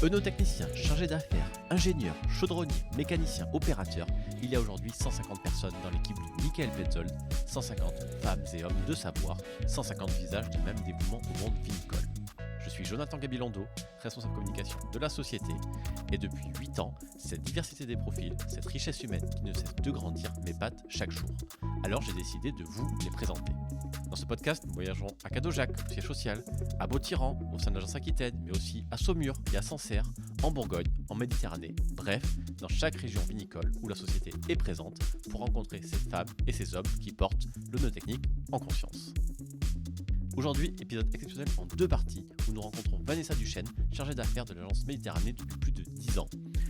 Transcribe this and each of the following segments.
Euno-technicien, chargé d'affaires, ingénieur, chaudronnier, mécanicien, opérateur, il y a aujourd'hui 150 personnes dans l'équipe de Michael Petzold, 150 femmes et hommes de savoir, 150 visages de même dévouement au monde vinicole. Je suis Jonathan Gabilondo, responsable communication de la société, et depuis 8 ans, cette diversité des profils, cette richesse humaine qui ne cesse de grandir m'épate chaque jour. Alors j'ai décidé de vous les présenter. Dans ce podcast, nous voyagerons à Cadeaujac, au siège social, à Beau-Tyran, au sein de l'agence Aquitaine, mais aussi à Saumur et à Sancerre, en Bourgogne, en Méditerranée, bref, dans chaque région vinicole où la société est présente pour rencontrer ces femmes et ces hommes qui portent l'œnotechnique en conscience. Aujourd'hui, épisode exceptionnel en 2 parties où nous rencontrons Vanessa Duchesne, chargée d'affaires de l'agence Méditerranée depuis plus de 10 ans.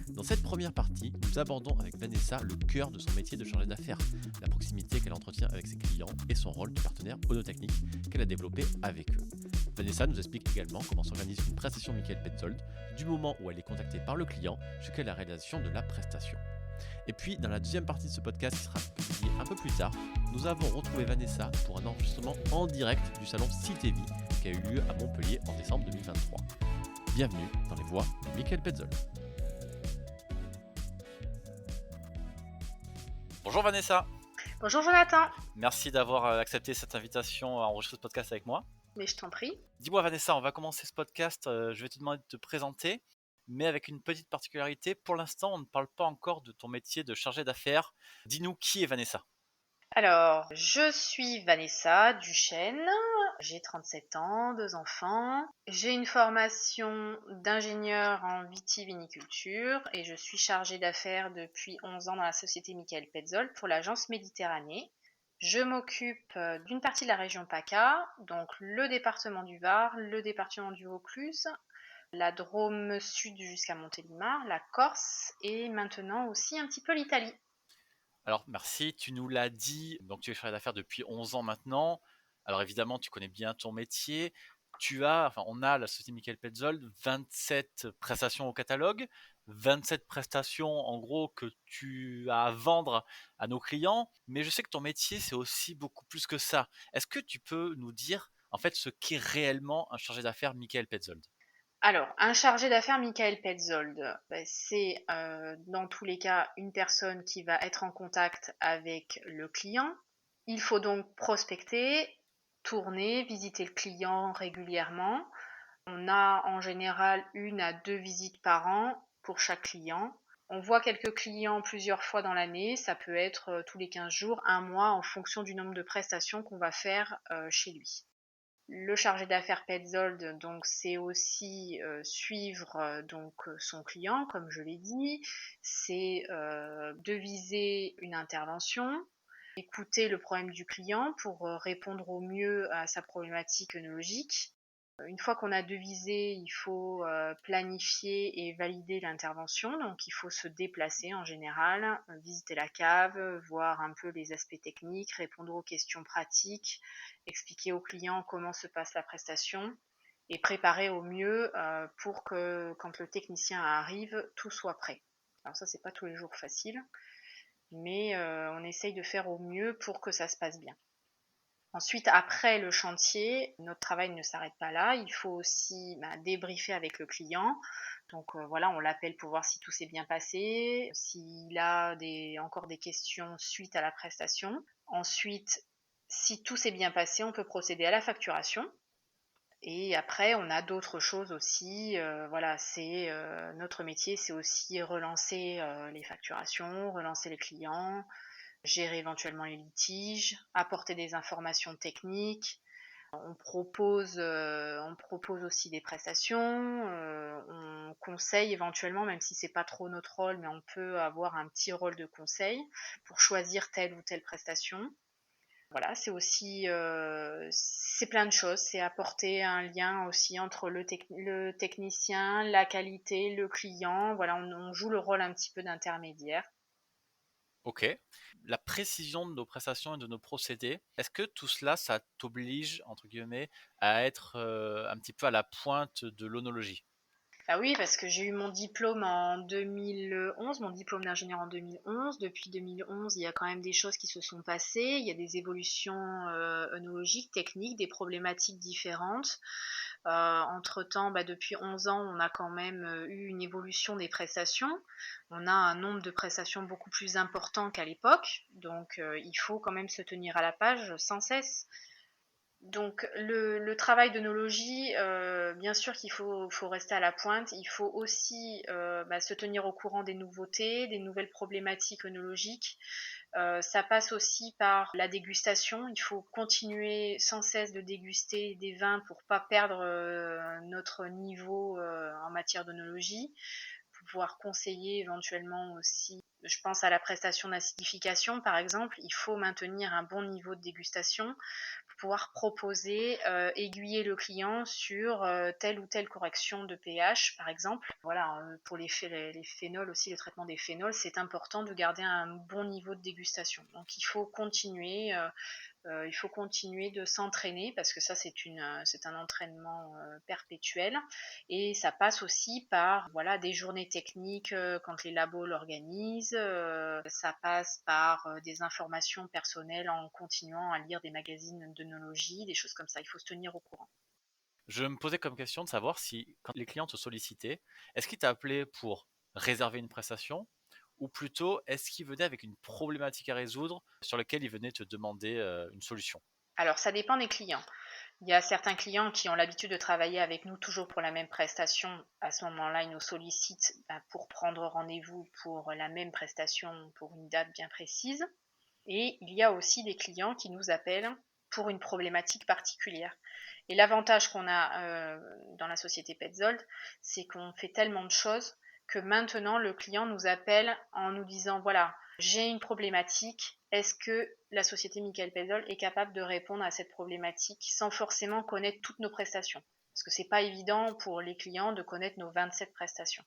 Dans cette première partie, nous abordons avec Vanessa le cœur de son métier de chargée d'affaires, la proximité qu'elle entretient avec ses clients et son rôle de partenaire œnotechnique qu'elle a développé avec eux. Vanessa nous explique également comment s'organise une prestation Michael Petzold, du moment où elle est contactée par le client jusqu'à la réalisation de la prestation. Et puis, dans la deuxième partie de ce podcast qui sera publié un peu plus tard, nous avons retrouvé Vanessa pour un enregistrement en direct du salon Citévie qui a eu lieu à Montpellier en décembre 2023. Bienvenue dans les voix de Michael Petzold. Bonjour Vanessa. Bonjour Jonathan. Merci d'avoir accepté cette invitation à enregistrer ce podcast avec moi. Mais je t'en prie. Dis-moi Vanessa, on va commencer ce podcast, je vais te demander de te présenter, mais avec une petite particularité. Pour l'instant, on ne parle pas encore de ton métier de chargé d'affaires. Dis-nous qui est Vanessa. Alors, je suis Vanessa Duchesne, j'ai 37 ans, 2 enfants. J'ai une formation d'ingénieur en vitiviniculture et je suis chargée d'affaires depuis 11 ans dans la société Michael Petzold pour l'agence Méditerranée. Je m'occupe d'une partie de la région PACA, donc le département du Var, le département du Vaucluse, la Drôme Sud jusqu'à Montélimar, la Corse et maintenant aussi un petit peu l'Italie. Alors merci, tu nous l'as dit, donc tu es chargé d'affaires depuis 11 ans maintenant. Alors évidemment, tu connais bien ton métier. On a la société Michael Petzold, 27 prestations au catalogue, 27 prestations en gros que tu as à vendre à nos clients. Mais je sais que ton métier, c'est aussi beaucoup plus que ça. Est-ce que tu peux nous dire en fait ce qu'est réellement un chargé d'affaires Michael Petzold ? Alors, un chargé d'affaires Michael Petzold, c'est dans tous les cas une personne qui va être en contact avec le client. Il faut donc prospecter, tourner, visiter le client régulièrement. On a en général 1 à 2 visites par an pour chaque client. On voit quelques clients plusieurs fois dans l'année, ça peut être tous les 15 jours, 1 mois en fonction du nombre de prestations qu'on va faire chez lui. Le chargé d'affaires Petzold, donc c'est aussi suivre son client, comme je l'ai dit, c'est deviser une intervention, écouter le problème du client pour répondre au mieux à sa problématique œnologique. Une fois qu'on a devisé, il faut planifier et valider l'intervention, donc il faut se déplacer en général, visiter la cave, voir un peu les aspects techniques, répondre aux questions pratiques, expliquer au client comment se passe la prestation et préparer au mieux pour que quand le technicien arrive, tout soit prêt. Alors ça, c'est pas tous les jours facile, mais on essaye de faire au mieux pour que ça se passe bien. Ensuite, après le chantier, notre travail ne s'arrête pas là. Il faut aussi débriefer avec le client. Donc voilà, on l'appelle pour voir si tout s'est bien passé, s'il a encore des questions suite à la prestation. Ensuite, si tout s'est bien passé, on peut procéder à la facturation. Et après, on a d'autres choses aussi. Voilà, c'est notre métier, c'est aussi relancer les facturations, relancer les clients, gérer éventuellement les litiges, apporter des informations techniques. On propose aussi des prestations, on conseille éventuellement, même si c'est pas trop notre rôle, mais on peut avoir un petit rôle de conseil pour choisir telle ou telle prestation. Voilà, c'est aussi c'est plein de choses, c'est apporter un lien aussi entre le technicien, la qualité, le client. Voilà, on joue le rôle un petit peu d'intermédiaire. Ok. La précision de nos prestations et de nos procédés, est-ce que tout cela, ça t'oblige, entre guillemets, à être un petit peu à la pointe de l'œnologie ? Ah oui, parce que j'ai eu mon diplôme en 2011, mon diplôme d'ingénieur en 2011. Depuis 2011, il y a quand même des choses qui se sont passées. Il y a des évolutions œnologiques, techniques, des problématiques différentes. Entre-temps, depuis 11 ans, on a quand même eu une évolution des prestations. On a un nombre de prestations beaucoup plus important qu'à l'époque, donc il faut quand même se tenir à la page sans cesse. Donc le travail d'œnologie, bien sûr qu'il faut rester à la pointe. Il faut aussi se tenir au courant des nouveautés, des nouvelles problématiques œnologiques. Ça passe aussi par la dégustation. Il faut continuer sans cesse de déguster des vins pour pas perdre notre niveau en matière d'œnologie, pouvoir conseiller éventuellement aussi. Je pense à la prestation d'acidification, par exemple. Il faut maintenir un bon niveau de dégustation pour pouvoir proposer, aiguiller le client sur telle ou telle correction de pH, par exemple. Voilà, pour les phénols aussi, le traitement des phénols, c'est important de garder un bon niveau de dégustation. Donc il faut continuer de s'entraîner parce que ça c'est un entraînement perpétuel, et ça passe aussi par voilà des journées techniques quand les labos l'organisent. Ça passe par des informations personnelles en continuant à lire des magazines d'œnologie, des choses comme ça. Il faut se tenir au courant. Je me posais comme question de savoir si, quand les clients te sollicitaient, est-ce qu'ils t'appelaient pour réserver une prestation ou plutôt est-ce qu'ils venaient avec une problématique à résoudre sur laquelle ils venaient te demander une solution? Alors ça dépend des clients. Il y a certains clients qui ont l'habitude de travailler avec nous toujours pour la même prestation. À ce moment-là, ils nous sollicitent pour prendre rendez-vous pour la même prestation pour une date bien précise. Et il y a aussi des clients qui nous appellent pour une problématique particulière. Et l'avantage qu'on a dans la société Petzold, c'est qu'on fait tellement de choses que maintenant le client nous appelle en nous disant voilà, j'ai une problématique, est-ce que la société Michael Petzold est capable de répondre à cette problématique sans forcément connaître toutes nos prestations? Parce que c'est pas évident pour les clients de connaître nos 27 prestations.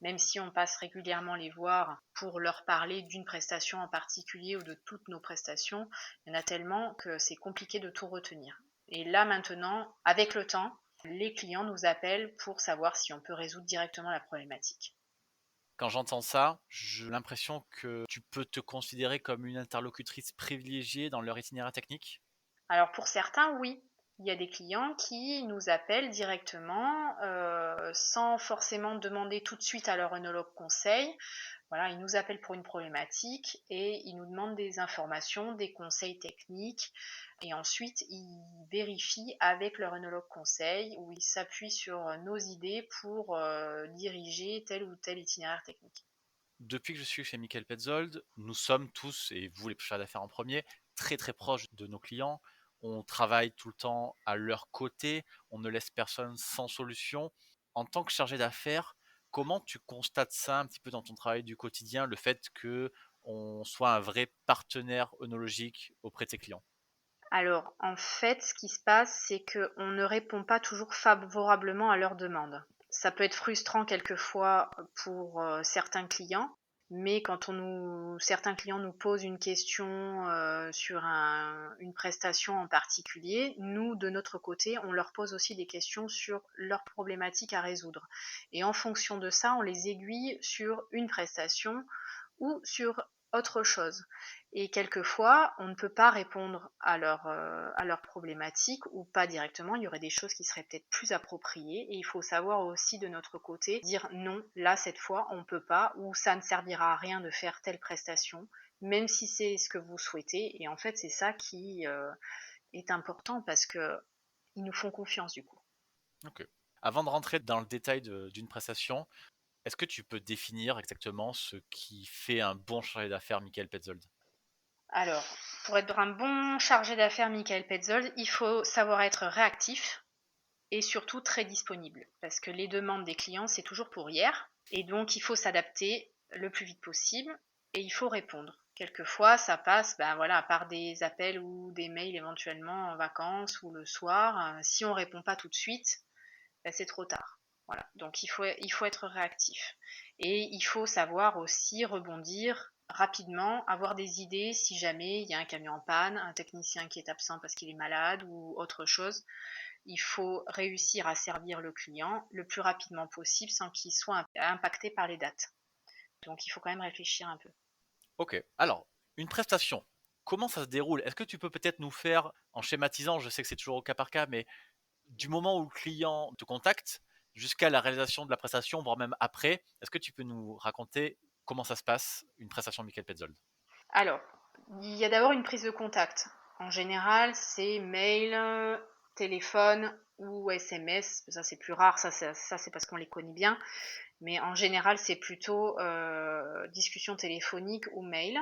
Même si on passe régulièrement les voir pour leur parler d'une prestation en particulier ou de toutes nos prestations, il y en a tellement que c'est compliqué de tout retenir. Et là maintenant, avec le temps, les clients nous appellent pour savoir si on peut résoudre directement la problématique. Quand j'entends ça, j'ai l'impression que tu peux te considérer comme une interlocutrice privilégiée dans leur itinéraire technique. Alors pour certains, oui. Il y a des clients qui nous appellent directement sans forcément demander tout de suite à leur œnologue conseil. Voilà, ils nous appellent pour une problématique et ils nous demandent des informations, des conseils techniques, et ensuite ils vérifient avec leur œnologue conseil ou ils s'appuient sur nos idées pour diriger tel ou tel itinéraire technique. Depuis que je suis chez Michael Petzold, nous sommes tous, et vous les chargés d'affaires en premier, très très proches de nos clients. On travaille tout le temps à leur côté, on ne laisse personne sans solution. En tant que chargé d'affaires, comment tu constates ça un petit peu dans ton travail du quotidien, le fait que on soit un vrai partenaire œnologique auprès de tes clients? Alors, en fait, ce qui se passe, c'est qu'on ne répond pas toujours favorablement à leurs demandes. Ça peut être frustrant quelquefois pour certains clients, mais quand certains clients nous posent une question sur une prestation en particulier, nous, de notre côté, on leur pose aussi des questions sur leurs problématiques à résoudre. Et en fonction de ça, on les aiguille sur une prestation ou sur autre chose. Et quelquefois, on ne peut pas répondre à leurs problématiques ou pas directement. Il y aurait des choses qui seraient peut-être plus appropriées. Et il faut savoir aussi de notre côté dire non, là, cette fois, on ne peut pas, ou ça ne servira à rien de faire telle prestation, même si c'est ce que vous souhaitez. Et en fait, c'est ça qui est important parce que ils nous font confiance du coup. Ok. Avant de rentrer dans le détail d'une prestation, est-ce que tu peux définir exactement ce qui fait un bon chargé d'affaires Michael Petzold? Alors, pour être un bon chargé d'affaires Michael Petzold, il faut savoir être réactif, et surtout très disponible parce que les demandes des clients, c'est toujours pour hier et donc il faut s'adapter le plus vite possible et il faut répondre. Quelquefois, ça passe voilà, par des appels ou des mails éventuellement en vacances ou le soir. Si on répond pas tout de suite, c'est trop tard. Voilà. Donc il faut être réactif. Et il faut savoir aussi rebondir rapidement, avoir des idées si jamais il y a un camion en panne, un technicien qui est absent parce qu'il est malade ou autre chose. Il faut réussir à servir le client le plus rapidement possible sans qu'il soit impacté par les dates. Donc il faut quand même réfléchir un peu. Ok. Alors, une prestation, comment ça se déroule? Est-ce que tu peux peut-être nous faire, en schématisant, je sais que c'est toujours au cas par cas, mais du moment où le client te contacte jusqu'à la réalisation de la prestation, voire même après, est-ce que tu peux nous raconter comment ça se passe, une prestation Michael Petzold? Alors, il y a d'abord une prise de contact. En général, c'est mail, téléphone ou SMS. Ça, c'est plus rare, ça c'est parce qu'on les connaît bien. Mais en général, c'est plutôt discussion téléphonique ou mail.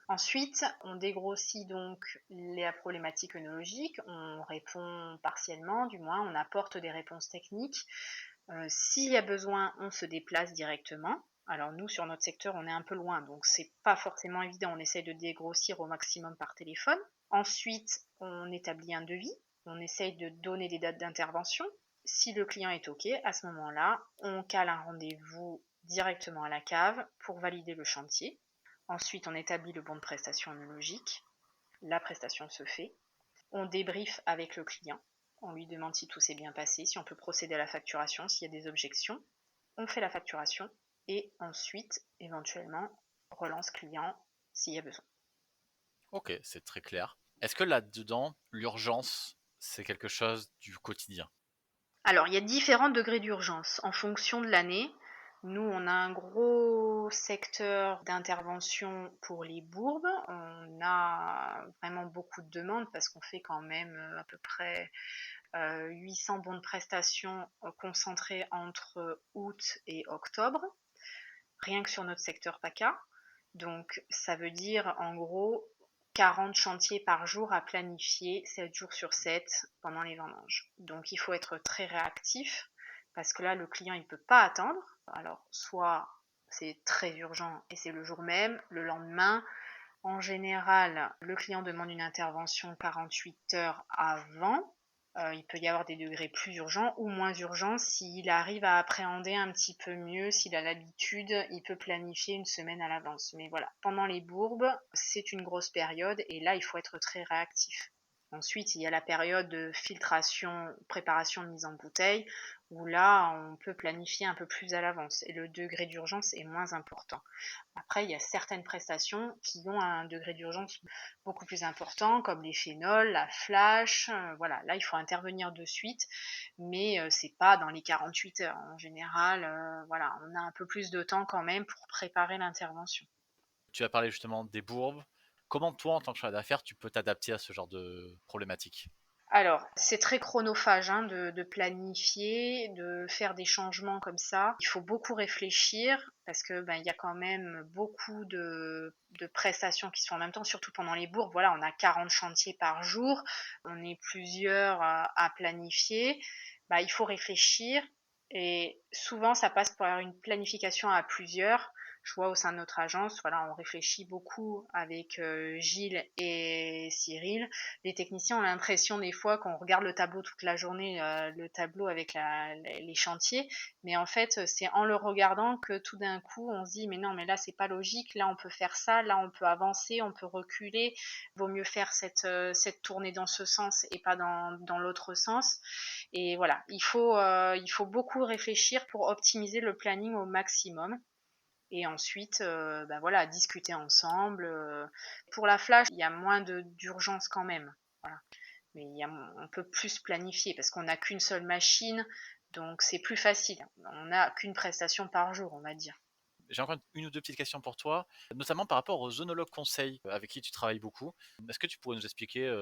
Ensuite, on dégrossit donc la problématique œnologique, on répond partiellement, du moins on apporte des réponses techniques. S'il y a besoin, on se déplace directement. Alors nous, sur notre secteur, on est un peu loin, donc c'est pas forcément évident. On essaye de dégrossir au maximum par téléphone. Ensuite, on établit un devis. On essaye de donner des dates d'intervention. Si le client est OK, à ce moment-là, on cale un rendez-vous directement à la cave pour valider le chantier. Ensuite, on établit le bon de prestation œnologique. La prestation se fait. On débriefe avec le client. On lui demande si tout s'est bien passé, si on peut procéder à la facturation, s'il y a des objections. On fait la facturation et ensuite, éventuellement, relance client s'il y a besoin. Ok, c'est très clair. Est-ce que là-dedans, l'urgence, c'est quelque chose du quotidien? Alors, il y a différents degrés d'urgence en fonction de l'année. Nous, on a un gros secteur d'intervention pour les bourbes. On a vraiment beaucoup de demandes parce qu'on fait quand même à peu près 800 bons de prestation concentrés entre août et octobre, rien que sur notre secteur PACA. Donc, ça veut dire en gros 40 chantiers par jour à planifier 7 jours sur 7 pendant les vendanges. Donc, il faut être très réactif parce que là, le client, il ne peut pas attendre. Alors, soit c'est très urgent et c'est le jour même, le lendemain. En général, le client demande une intervention 48 heures avant. Il peut y avoir des degrés plus urgents ou moins urgents. S'il arrive à appréhender un petit peu mieux, s'il a l'habitude, il peut planifier une semaine à l'avance. Mais voilà, pendant les bourbes, c'est une grosse période et là, il faut être très réactif. Ensuite, il y a la période de filtration, préparation de mise en bouteille, où là, on peut planifier un peu plus à l'avance et le degré d'urgence est moins important. Après, il y a certaines prestations qui ont un degré d'urgence beaucoup plus important, comme les phénols, la flash. Voilà, là, il faut intervenir de suite, mais c'est pas dans les 48 heures. En général, voilà, on a un peu plus de temps quand même pour préparer l'intervention. Tu as parlé justement des bourbes. Comment toi, en tant que chargé d'affaires, tu peux t'adapter à ce genre de problématique? Alors, c'est très chronophage hein, de planifier, de faire des changements comme ça. Il faut beaucoup réfléchir parce que il y a quand même beaucoup de prestations qui sont en même temps, surtout pendant les bourgs. Voilà, on a 40 chantiers par jour, on est plusieurs à planifier. Il faut réfléchir et souvent ça passe par une planification à plusieurs. Je vois au sein de notre agence, voilà, on réfléchit beaucoup avec Gilles et Cyril. Les techniciens ont l'impression des fois qu'on regarde le tableau toute la journée, le tableau avec les chantiers, mais en fait, c'est en le regardant que tout d'un coup, on se dit, mais non, mais là, c'est pas logique, là, on peut faire ça, là, on peut avancer, on peut reculer, vaut mieux faire cette tournée dans ce sens et pas dans l'autre sens. Et voilà, il faut beaucoup réfléchir pour optimiser le planning au maximum. Et ensuite, voilà, discuter ensemble. Pour la flash, il y a moins d'urgence quand même. Voilà. Mais on peut plus planifier parce qu'on n'a qu'une seule machine, donc c'est plus facile. On n'a qu'une prestation par jour, on va dire. J'ai encore une ou deux petites questions pour toi, notamment par rapport aux œnologues conseils avec qui tu travailles beaucoup. Est-ce que tu pourrais nous expliquer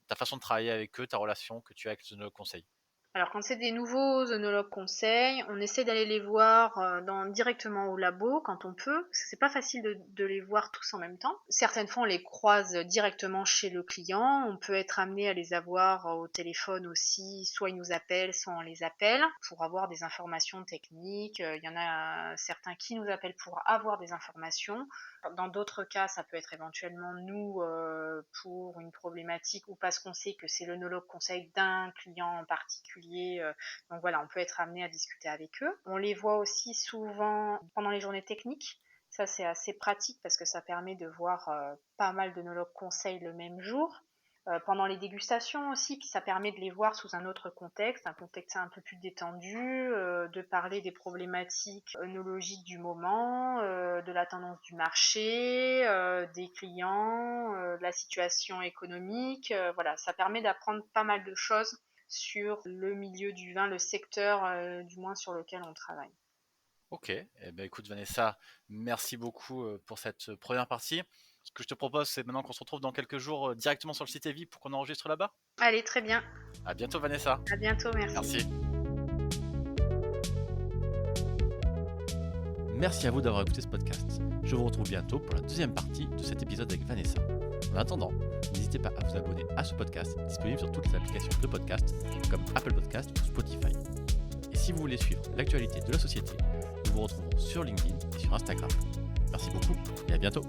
ta façon de travailler avec eux, ta relation que tu as avec les œnologues conseils? Alors quand c'est des nouveaux œnologues conseils, on essaie d'aller les voir directement au labo quand on peut, parce que c'est pas facile de les voir tous en même temps. Certaines fois on les croise directement chez le client, on peut être amené à les avoir au téléphone aussi, soit ils nous appellent, soit on les appelle pour avoir des informations techniques. Il y en a certains qui nous appellent pour avoir des informations. Dans d'autres cas, ça peut être éventuellement nous pour une problématique ou parce qu'on sait que c'est l'œnologue conseil d'un client en particulier. Donc voilà, on peut être amené à discuter avec eux. On les voit aussi souvent pendant les journées techniques. Ça, c'est assez pratique parce que ça permet de voir pas mal d'œnologues conseils le même jour. Pendant les dégustations aussi, puis ça permet de les voir sous un autre contexte, un contexte un peu plus détendu, de parler des problématiques œnologiques du moment, de la tendance du marché, des clients, de la situation économique. Voilà, ça permet d'apprendre pas mal de choses sur le milieu du vin, le secteur du moins sur lequel on travaille. Ok, eh ben, écoute Vanessa, merci beaucoup pour cette première partie. Ce que je te propose, c'est maintenant qu'on se retrouve dans quelques jours directement sur le site Evie pour qu'on enregistre là-bas. Allez, très bien. À bientôt Vanessa. À bientôt, merci. Merci. Merci à vous d'avoir écouté ce podcast. Je vous retrouve bientôt pour la deuxième partie de cet épisode avec Vanessa. En attendant, n'hésitez pas à vous abonner à ce podcast, disponible sur toutes les applications de podcast comme Apple Podcast ou Spotify. Et si vous voulez suivre l'actualité de la société, nous vous retrouvons sur LinkedIn et sur Instagram. Merci beaucoup et à bientôt.